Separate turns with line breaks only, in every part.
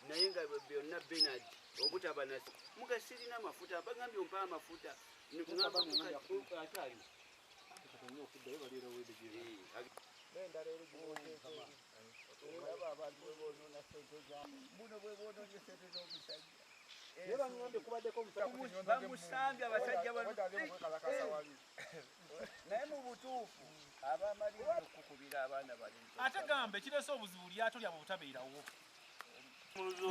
Nayenga byonna Bernard obutabana mugasirina amafuta bagambye ompa amafuta ngamba atali bamusambye abasajja naye mu butuufu abamalira okukubira abaana bali
ate gambe kireese obuzibu lyato lyabwe obutabeerawo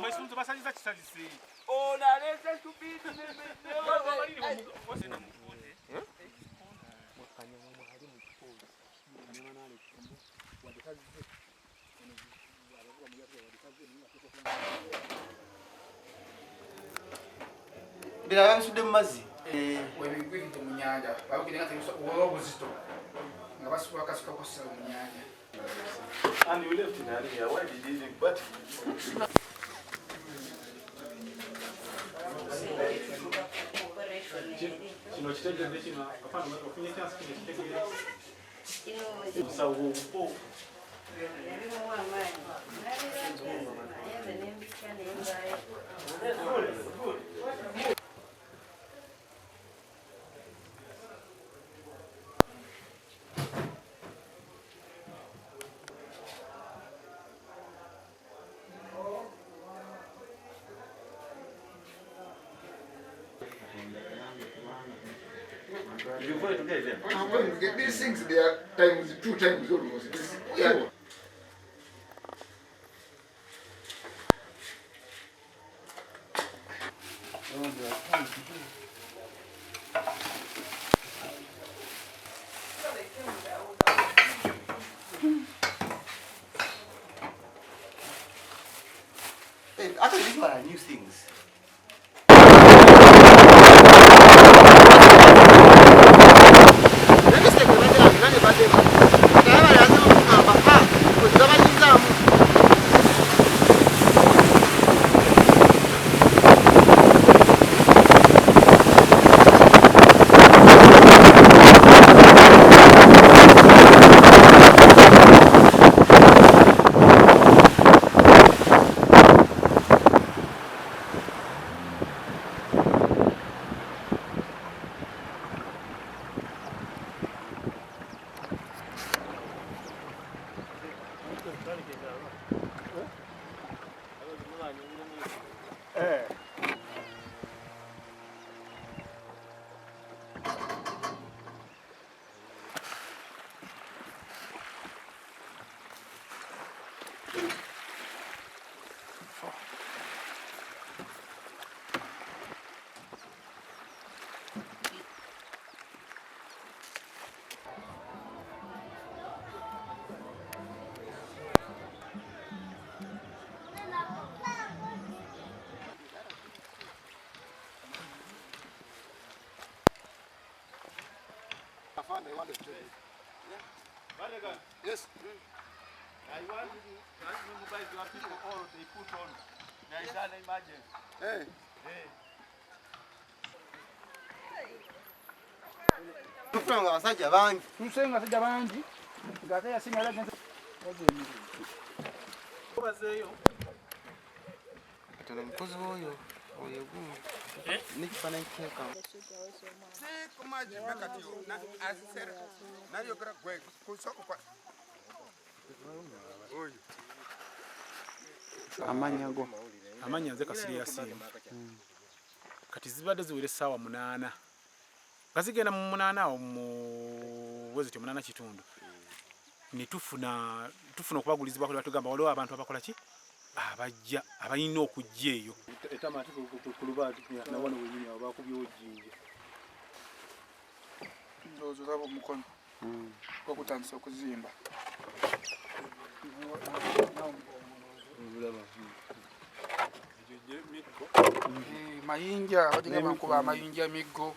mwesunzu basanyiza kisazise
ono aleese subiiti
Bila babisudde mu mazzi
webigwiridde mu nyanja babugire nga tebisobola obuzito nga basuka akasuka kosa mu nyanja.
And you left in area. Why did you leave? But kino kitegedde kino apana ofunye chance kino kitegedde musawo upo
I'm going to get these things, they are times 2 times almost. Yeah.
Actually, these are new things.
Yes.
I want you guys to have people all they put on. There is an emergency.
Hey.
Tufanga abasajja bangi.
Tusenga sijja bangi. Kasirye Yasin alagenze.
Obazeeyo.
Tono mukozi oyo gumu. N'ekifaananyi kyeka. Amannya go.
Amannya nze Kasirye Yasin. Kati zibadde ziwera essaawa 8. Gazigenda mu 8 awo mu bwezi 8 kitundu. Ne tufuna okubagulizibwa kuli batugamba waliwo abantu abakola ki? Abajja abalina okujja eyo. Etamati ku lubaati na wano wenyini abo bakubyewo jjinja.
Ndowooza olaba Mukono okutandisa okuzimba. Mayinja abadde bankuba amayinja emiggo.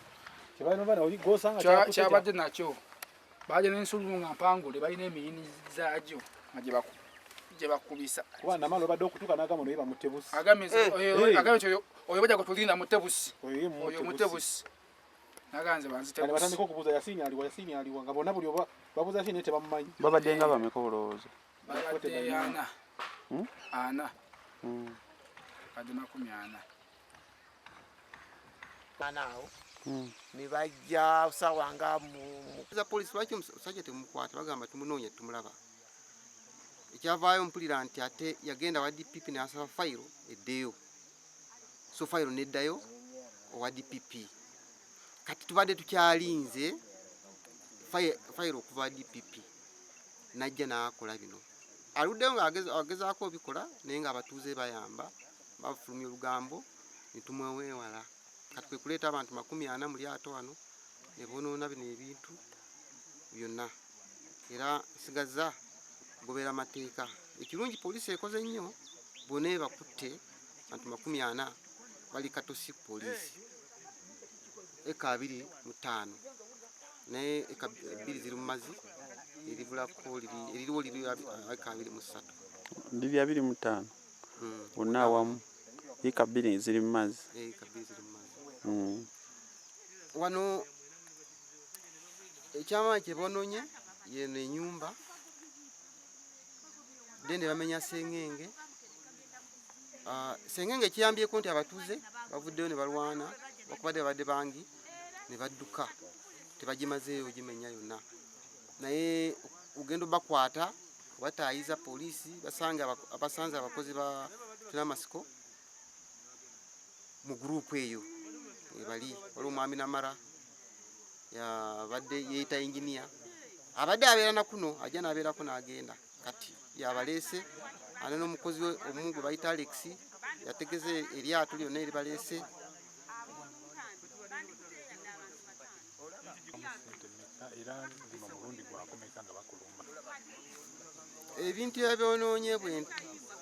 Kyabadde nakyo baje n'ensululu nga mpangule balina emiyini zaagyo nga gye bakubisa.
Kuba namala obadde okutuuka n'agamba oyo bamutebusi.
Agambye oyo bajja kutulinda mutebusi. Oyo mutebusi. Naganze banzitebusi.
Batandika okubuuza Yasin aliwa nga bonna buli oba babuuza Yasin naye tebamumanyi.
Babadde nga bameka olowooza?
Babadde 4. 4. Badde 40.
Kanaawo. Ne bajja sawa nga za poliisi lwaki omusajja temukwata bagamba tumunoonya tumulaba. Ekyavaayo mpulira nti ate yagenda wa DPP n'asaba fayiro eddeyo. So fayiro neddayo owa DPP. Kati tubadde tukyalinze fayiro okuva DPP. Najja n'akola bino. Aluddeyo ng'agezaako obikola naye ng'abatuuze bayamba bafulumya olugambo ne tumwewala. Kati kwe kuleeta abantu 40 mu lyato wano ne bonoona bino ebintu byonna. Era nsigaza goberera amateeka. Ekirungi poliisi ekoze nnyo bonna bakutte abantu 40 bali katosi poliisi. Eka 25 naye eka 2 ziri mu mazzi eribulako eririwo liri eka 23.
Ndivyo 25. Bonna awamu eka 2 ziri mu mazzi.
Eka 2 ziri mu mazzi. Wano ekyama kyebononye yeno ennyumba dende bamenya sengenge. Sengenge kiyambyeko nti abatuuze bavuddeyo ne balwana bakubadde badde bangi ne badduka tebagimazeeyo gimenya yonna. Naye ugendo bakwata bataayiza poliisi abasanze abakozi ba Namasiko mu gurupu eyo. Bali olw'omwami Namara yabadde yeeyita engineer abadde abeera na kuno ajja n'abeerako n'agenda kati yabaleese ana n'omukozi omu gwe bayita Alex yategeze eryato lyonna eribaleese. Ebintu ebyonoonye bwe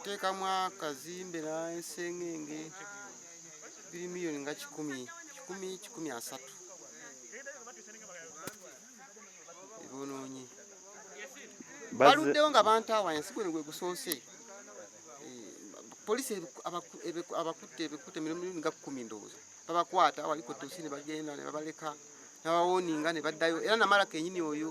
nteekamu akazimbe n'ensengenge biri miliyoni nga 10,000 ebyonoonye. Baluddeyo nga bantaawa ensi gwe gusoose. Poliisi abakutte ebikutte miliyoni nga 10 ndowooza babakwata waliko tosi ne bagenda ne babaleka n'abawooninga ne baddayo. Era Namara kenyini oyo